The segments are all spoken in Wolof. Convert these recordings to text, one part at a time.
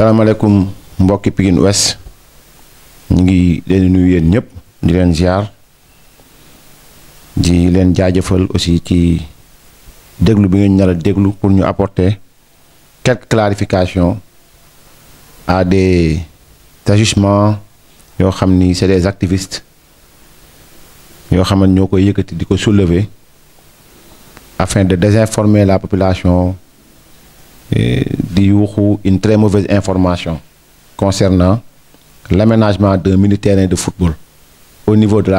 salaamaaleykum mbokki Pikine Ouest ñu ngi leen di nuyu yéen ñëpp di leen ziar di leen jaajëfal aussi ci déglu bi ngeen nar a déglu pour ñu apporter quelques clarifications à des agissements yoo xam ni c'est des activistes yoo xam ne ñoo koy yëkkati di ko soulever afin de désinformer la population di yuuxu une très mauvaise information concernant l'aménagement d'un mini-terrain de football au niveau de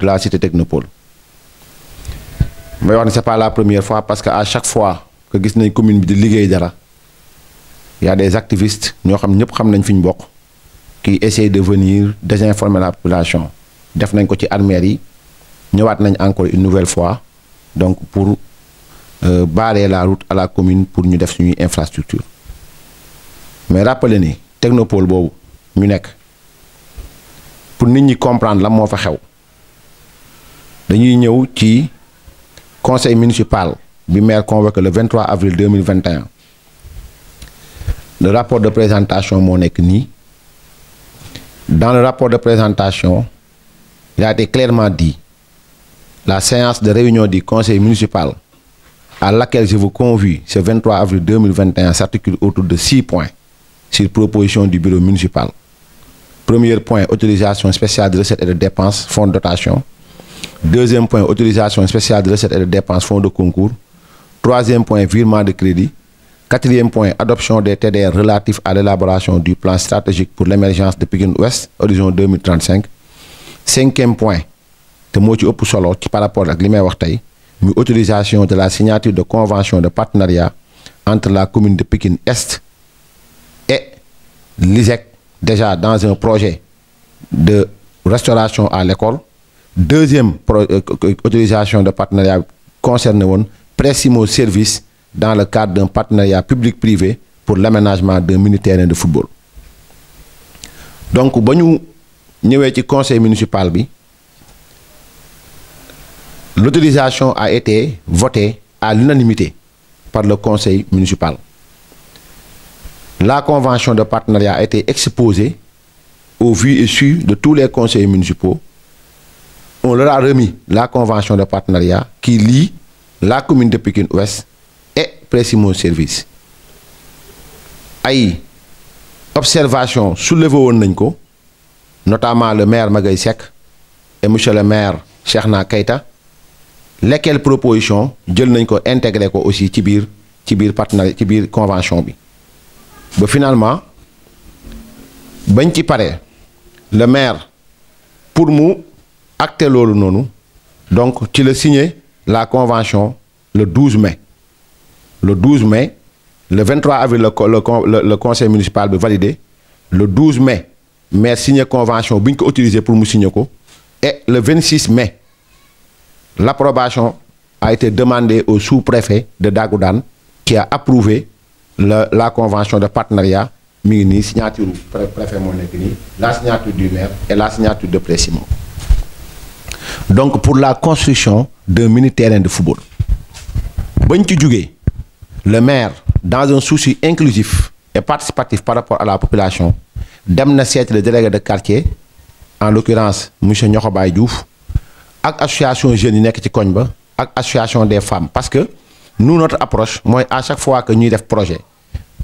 la cité Technopole. may wax ne c'est pas la première fois parce que à chaque fois que gis nañ commune bi di liggéey dara y a des activistes ñoo xam ñëpp xam nañ fi ñu bokk qui essaient de venir désinformer la population. def nañ ko ci armères yi ñëwaat nañ encore une nouvelle fois donc pour barrer la route à la commune pour ñu def suñuy infrastructure mais rappelez ni Technopole boobu ñu nekk pour nit ñi comprendre la moo fa xew dañuy ñëw ci conseil municipal bi maire convoqué le 23 avril 2021 le rapport de présentation moo nekk nii dans le rapport de présentation il a été clairement dit la séance de réunion du conseil municipal à laquelle je vous convie ce 23 avril 2021 s'articule autour de 6 points sur proposition du bureau municipal. Premier point, autorisation spéciale de recettes et de dépenses, fonds de dotation. Deuxième point, autorisation spéciale de recettes et de dépenses, fonds de concours. Troisième point, virement de crédit. Quatrième point, adoption des TDR relatifs à l'élaboration du plan stratégique pour l'émergence de Pikine Ouest, horizon 2035. Cinquième point, te moo ci ëpp solo ci par rapport ak li may wax tey muy autorisation de la signature de convention de partenariat entre la commune de Pikine Est et l'ISEC, déjà dans un projet de restauration à l'école. Deuxième autorisation de partenariat concerne woon Pressimo Service dans le cadre d'un partenariat public-privé pour l'aménagement d'un mini-terrain de football. Donc ba ñu ñëwee ci conseil municipal bi l'autorisation a été votée à l'unanimité par le conseil municipal. La convention de partenariat a été exposée au vu et su de tous les conseillers municipaux. On leur a remis la convention de partenariat qui lie la commune de Pikine Ouest et Pressimo Service. Ay observation soulevé woon nañ ko notamment le maire Magaye Seck et monsieur le maire Cheikhna Keita, lesquelles propositions jël nañ ko intégré ko aussi ci biir partenariat ci biir convention bi ba finalement bañ ci pare le maire pour mu acter loolu noonu donc ci la signé la convention le 12 mai le 23 avril le conseil municipal bi validé le 12 mai maire signé convention bi ñu ko autorisé pour mu signé ko et le 26 mai l'approbation a été demandée au sous-préfet de Dagoudane qui a approuvé la convention de partenariat mi ngi nii signature préfet moo nekk nii la signature du maire et la signature de Pressimo. Donc pour la construction d'un mini-terrain de football bañ ci jógee le maire dans un souci inclusif et participatif par rapport à la population dem na seeti le délégué de quartier en l'occurrence monsieur Niokhobaye Diouf ak association jeunes yi nekk ci koñ ba ak association des femmes parce que nous notre approche mooy à chaque fois que ñuy def projet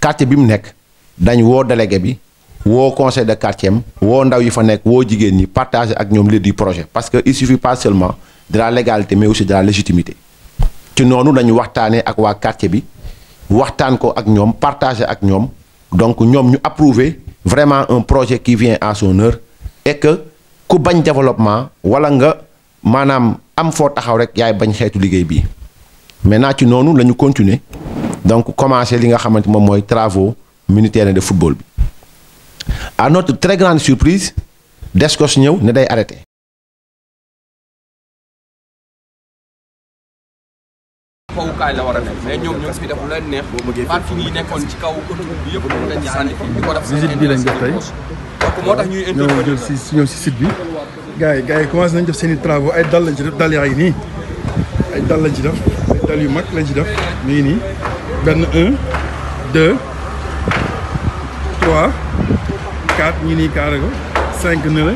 quartier bi mu nekk dañ woo délégué bi woo conseil de quartier am woo ndaw yi fa nekk woo jigéen ñi partager ak ñoom l'idée du projet parce que il suffit pas seulement de la légalité mais aussi de la légitimité ci noonu dañu waxtaanee ak waa quartier bi waxtaan ko ak ñoom partager ak ñoom donc ñoom ñu approuver vraiment un projet qui vient à son heure et que ku bañ développement wala nga maanaam am foo taxaw rek yaay bañ xeetu liggéey bii maintenant ci noonu la ñu continuer donc commencer li nga xamante moom mooy travaux mini-terrain de football bi à notre très grande surprise Descos ñëw ne day arrêté. fawukaay la war a nekk mais ñoom ñoo fi def lu leen neex parking yi nekkoon ci kaw autoroute bi yëpp dañ ci sànni di ko def visite bi lañ def tey donc moo tax ñuy intervenir ñëw si site bi gars yi commencé nañ def seen i travaux ay dal lañ ci def dal yaa ngi nii ay dal lañ ci def ay dal yu mag lañ ci def mi ngi nii benn 1 2 3 4 ñu nii carré ko 5 ne la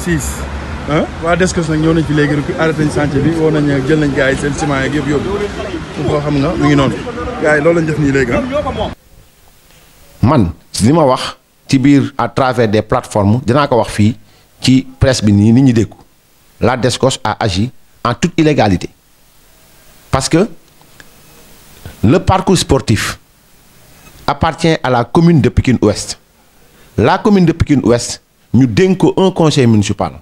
6 ah waa Descos nag ñëw nañ fi léegi rek arrêté nañ chantier bi woo nañ jël nañ gars yi seen ciment yeeg yëpp yóbbu foo xam nga mu ngi noonu gars yi loolu lañ def nii léegi man li ma wax ci biir à travers des plateformes dinaa ko wax fii ci presse bi nii nit ñi déggu la Descos a agi en toute illégalité parce que le parcours sportif appartient à la commune de Pikine Ouest. La commune de Pikine Ouest ñu dénk ko un conseil municipal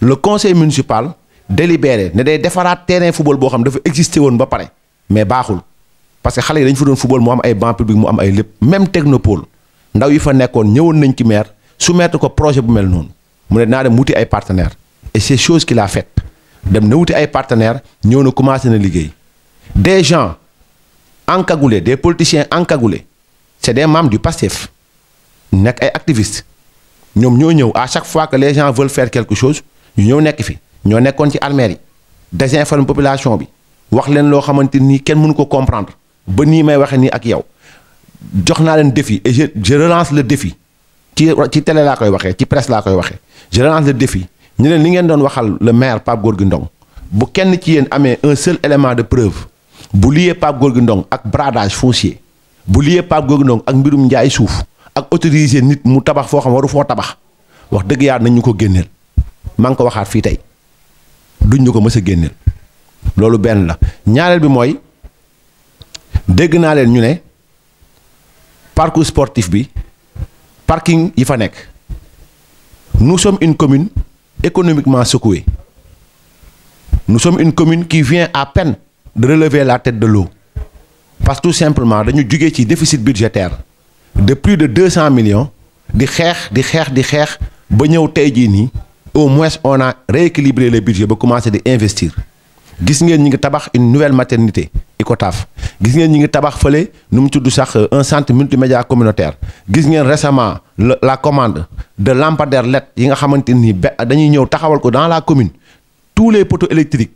le conseil municipal délibéré ne day defaraat terrain football boo xam dafa existé woon ba pare mais baaxul parce que xale yi dañu fa doon football mu am ay banc public mu am ay lépp même technopole ndaw yi fa nekkoon ñëwoon nañ ci maire soumettre ko projet bu mel noonu mu ne naa dem wuti ay partenaires et c'est chose qu'il a fait dem na wuti ay partenaires ñëw na commencé na liggéey des gens encagoulés des politiciens encagoulés c'est des membres du PASTEF nekk ay activistes ñoom ñoo ñëw à chaque fois que les gens veulent faire quelque chose ñu ñëw nekk fi ñoo nekkoon ci armères yi désinformer population bi wax leen loo xamante nii kenn mënu ko comprendre ba nii may waxe nii ak yow jox naa leen défi et je relance le défi ci télé laa koy waxee ci presse laa koy waxee je relance le défi ñu leen li ngeen doon waxal le maire Pape Gorgui Ndong bu kenn ci yéen amee un seul élément de preuve bu lié Pape Gorgui Ndong ak bradage foncier bu lié Pape Gorgui Ndong ak mbirum njaay suuf ak autoriser nit mu tabax foo xam waru foo tabax wax dëgg yàlla nañ ñu ko génneel maa ngi ko waxaat fii tey duñ ñu ko mës a génneel loolu benn la ñaareel bi mooy dégg naa leen ñu ne parcours sportif bi parking yi fa nekk nous sommes une commune économiquement secouée nous sommes une commune qui vient à peine de relever la tête de l'eau parce que tout simplement dañu jugee ci déficit budgétaire de plus de 200 millions di xeex ba ñëw tey jii nii au moins on a rééquilibré le budget ba commencé di investir gis ngeen ñi ngi tabax une nouvelle maternité Icotaf gis ngeen ñi ngi tabax fële nu mu tudd sax un centre multimédia communautaire gis ngeen récemment la commande de lampadaires LED yi nga xamante ni dañuy ñëw taxawal ko dans la commune tous les poteaux électriques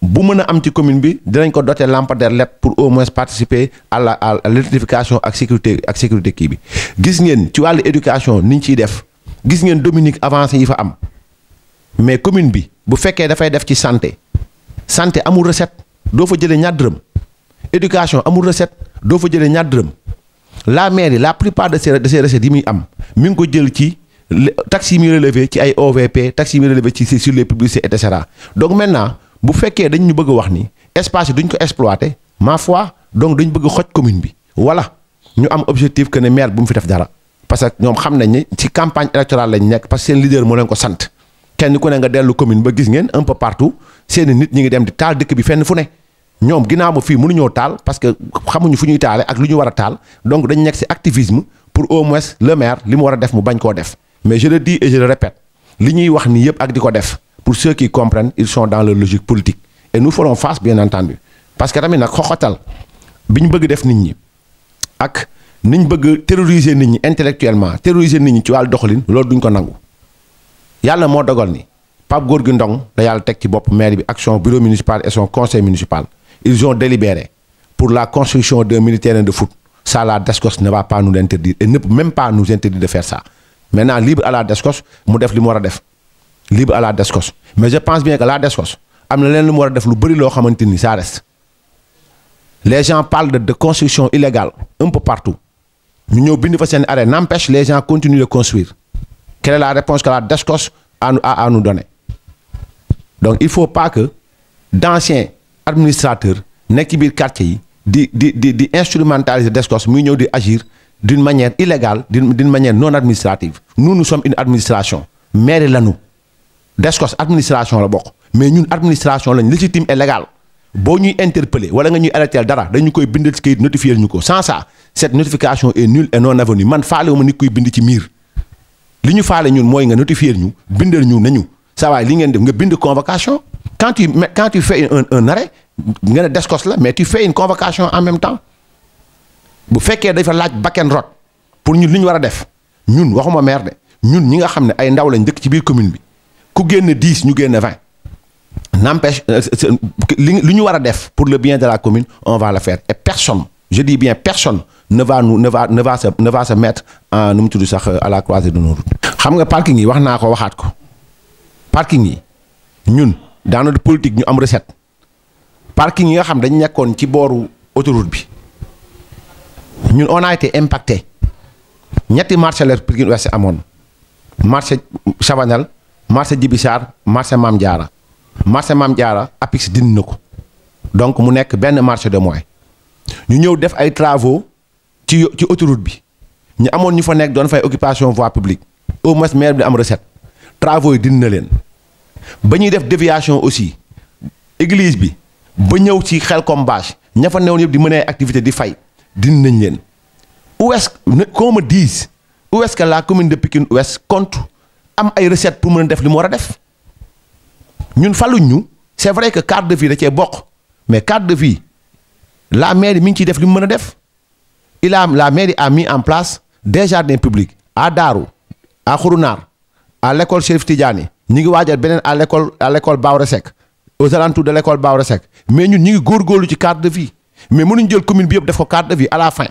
bu mën a am ci commune bi dinañ ko doter lampadaire LED pour au moins participer à l'électrification ak sécurité kii bi gis ngeen ci wàllu éducation niñ ciy def gis ngeen Dominique avancé yi fa am mais commune bi bu fekkee dafay def ci santé amul recette doo fa jëlee ñaar dërëm éducation amul recette doo fa jëlee ñaar dërëm la mairie la plupart de ces recettes yi muy am mi ngi ko jël ci taxes yi muy relevé ci ay OVP taxes yi muy relevé ci sur les publicités et cetera donc maintenant bu fekkee dañ ñu bëgg a wax ni espace yi duñ ko exploiter ma foi donc dañ bëgg xoj commune bi wala ñu am objectif que ne maire bu mu fi def dara parce que ñoom xam nañ ne ci campagne électorale lañ nekk parce que seen leader moo leen ko sant kenn ku ne nga dellu commune ba gis ngeen un peu partout seeni nit ñi ngi dem di taal dëkk bi fenn fu ne ñoom ginnaaw ma fii mënuñoo taal parce que xamuñu fu ñuy taale ak lu ñu war a taal donc dañ nekk ci activisme pour au moins le maire li mu war a def mu bañ koo def mais je le dis et je le répète li ñuy wax nii yëpp ak di ko def pour ceux qui comprennent ils sont dans leur logique politique et nous ferons face bien entendu parce que tamit nag xoxatal bi ñu bëgg def nit ñi ak niñ bëgg terroriser nit ñi intellectuellement terroriser nit ñi ci wàllu doxalin loolu duñ ko nangu yàlla moo dogal ni Pape Gorgui Ndong da yàlla teg ci bopp maire bi action bureau municipal et son conseil municipal ils ont délibéré pour la construction d'un mini-terrain de foot ça la Descos ne va pas nous l'interdire et ne peut même pas nous interdire de faire ça maintenant libre à la Descos mu def li mu war a def libre à la Descos mais je pense bien que la Descos am na leen lu mu war a def lu bëri loo xamante ni ça reste les gens parlent de construction illégale un peu partout ñu ñëw bind fa seen arrêt n'empêche les gens continuent de construire quelle est la réponse que la Descos a à nous donner donc il faut pas que d'anciens administrateurs nekk ci biir quartier yi di instrumentaliser Descos muy ñëw di agir d'une manière illégale d'une manière non administrative nous sommes une administration mairie lañu Descos administration la bokk mais ñun administration lañ légitime et légal boo ñuy interpeller wala nga ñuy arrêter dara dañu koy bindal ci kayit notifier ñu ko sans ça cette notification est nulle et non avenue man faale wu ma nit koy bind ci miir li ñu faale ñun mooy nga notifier ñu bindal ñu nañu saa waay li ngeen def nga bind convocation quand tu fais un arrêt nga ne Descos la mais tu fais une convocation en même temps bu fekkee dafa laaj bakken rot pour ñun li ñu war a def ñun waxuma maire de ñun ñi nga xam ne ay ndaw lañ dëkk ci biir commune bi ku génn 10 ñu génn 20 n'empêche li ñu war a def pour le bien de la commune on va le faire et personne je dis bien personne ne va se mettre en nu mu tudd sax à la croisée de nos routes. xam nga parking yi wax naa ko waxaat ko parking yi ñun dans notre politique ñu am recette parking yi nga xam dañ nekkoon ci booru autoroute bi ñun on a été impacté ñetti marché la Pikine Ouest amoon marché Chabanel marché Djibisar marché Mame Diarra APIX dindi na ko donc mu nekk benn marché de moins ñu ñëw def ay travaux ci autoroute bi ñu amoon ñu fa nekk doon fay occupation voie publique au moins maire bi am recette travaux yi dindi na leen ba ñuy def déviation aussi église bi ba ñëw ci Xelkom bâche ña fa newoon yëpp di mën ay activité di fay dindi nañ leen où est-ce qu'on me dise où est-ce que la commune de Pikine Ouest compte am ay recettes pour mën a def li mu war a def ñun faluñ ñu c'est vrai que cadre de vie da cee bokk mais cadre de vie la mairie mi ngi ciy def li mu mën a def la mairie a mis en place des jardins publics à Darou à Khourounar à l'école Chérif Tidiane ñi ngi waajal beneen à l'école Baoura Seck aux alentours de l'école Baoura Seck mais ñun ñi ngi góorgóorlu ci cadre de vie mais mënuñ jël commune bi yëpp def ko cadre de vie à la fin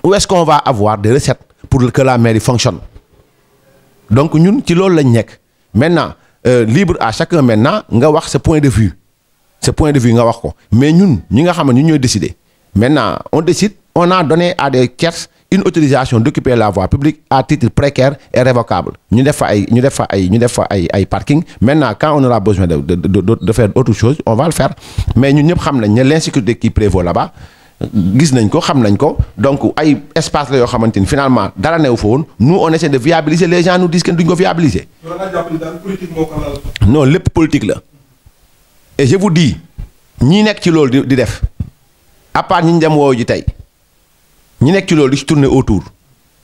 où est-ce qu'on va avoir des recettes pour que la mairie fonctionne donc ñun ci loolu lañ nekk maintenant libre à chacun maintenant nga wax ce point de vue nga wax ko mais ñun ñi nga xam ne ñun ñooy décider maintenant on décide on a donné à des tiers une autorisation d'occuper la voie publique à titre précaire et révocable ñu def fa ay parking maintenant quand on aura besoin de faire autre chose on va le faire mais ñun ñëpp xam nañ ne l'insécurité qui prévaut là-bas gis nañ ko xam nañ ko donc ay espace la yoo xamante ni finalement dara newu fa woon nous on essaie de viabiliser les gens nous disent que duñ ko viabiliser. non lépp politique la et je vous dis ñi nekk ci loolu di def à part ñi dem woowu ji tey ñi nekk ci loolu di ci tourner autour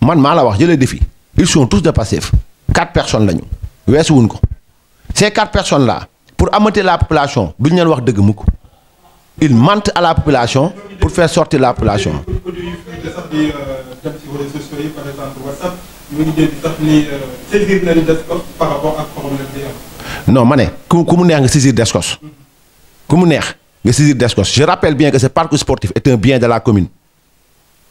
man maa la wax jëlee défi ils sont tous de Pastef 4 personnes lañu weesuwuñ ko ces 4 personnes là pour ameuter la population duñ leen wax dëgg mukk ils mentent à la population pour faire sortir la population. non ma ne ku mu neex nga saisir Descos ku mu neex nga saisir Descos je rappelle bien que ce parc sportif est un bien de la commune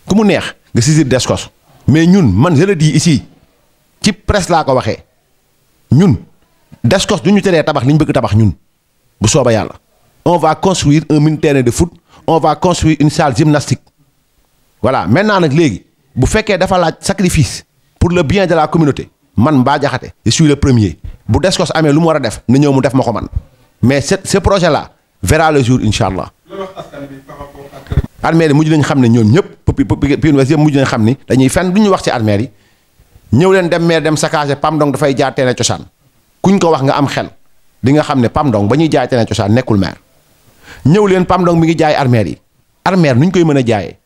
ku mu neex nga saisir Descos mais ñun man je le dis ici ci presse laa ko waxee ñun Descos du ñu teree tabax li ñu bëgg tabax ñun bu sooba yàlla. On va construire un mini terrain de foot on va construire une salle gymnastique voilà maintenant nag léegi bu fekkee dafa laaj sacrifice pour le bien de la communauté man Bah Diakhaté je suis le premier bu Descos amee lu mu war a def na ñëw mu def ma ko man mais ce projet là verra le jour incha allah. armée yi mujj nañ xam ne ñoom ñëpp Pikine Ouest yëpp mujj nañ xam ni dañuy fenn du ñu wax ci armée yi ñëw leen dem maire dem saccager Pam Ndong dafay jaar teene cosaan kuñ ko wax nga am xel di nga xam ne Pam Ndong ba ñuy jaay teene cosaan nekkul maire. ñëw leen Pam Ndong mi ngi jaay armère yi armère nu ñu koy mën a jaayee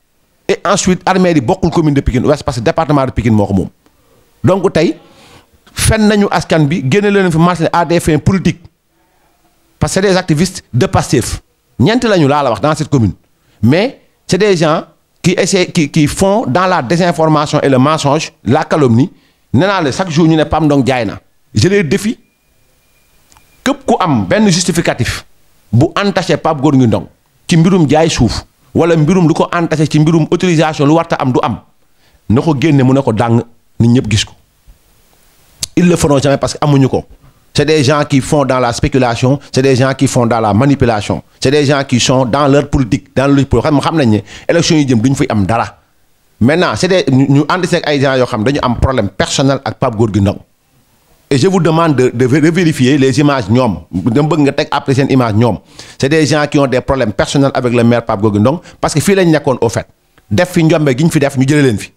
et ensuite armère yi bokkul commune de Pikine Ouest parce que département de Pikine moo ko moom donc tey fen nañu askan bi génne leen fi marché à des fins politiques parce que c'est des activistes de Pastef ñeent lañu laa la wax dans cette commune mais c'est des gens qui essaient qui font dans la désinformation et le mensonge la calomnie nee naa la chaque jour ñu ne Pam Ndong jaay na je les défie képp ku am benn justificatif bu entaché Pape Gorgui Ndong ci mbirum jaay suuf wala mbirum lu ko entaché ci mbirum autorisation lu warta am du am na ko génne mu ne ko dàng nit ñëpp gis ko ils le feront jamais parce que amuñu ko c'est des gens qui font dans la spéculation c'est des gens qui font dans la manipulation c'est des gens qui sont dans leur politique dans leur politique xam nañ ne élection yi jëm duñu fay am dara maintenant c'est des ñu ànd seeg ay gens yoo xam dañu am problème personnel ak Pape Gorgui Ndong et je vous demande de vérifier les images ñoom dama bëgg nga teg après seen image ñoom c'est des gens qui ont des problèmes personnels avec le maire Pape Gorgui Ndong parce que fii lañ nekkoon au fait def fi njombe gi ñu fi def ñu jëlee leen fi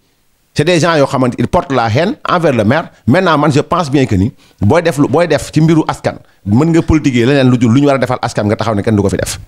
c'est des gens yoo xamante ils portent la haine envers le maire maintenant man je pense bien que ni booy def ci mbiru askan mën nga politiquer leneen lu ñu war a defal askan nga taxaw ne kenn du ko fi def.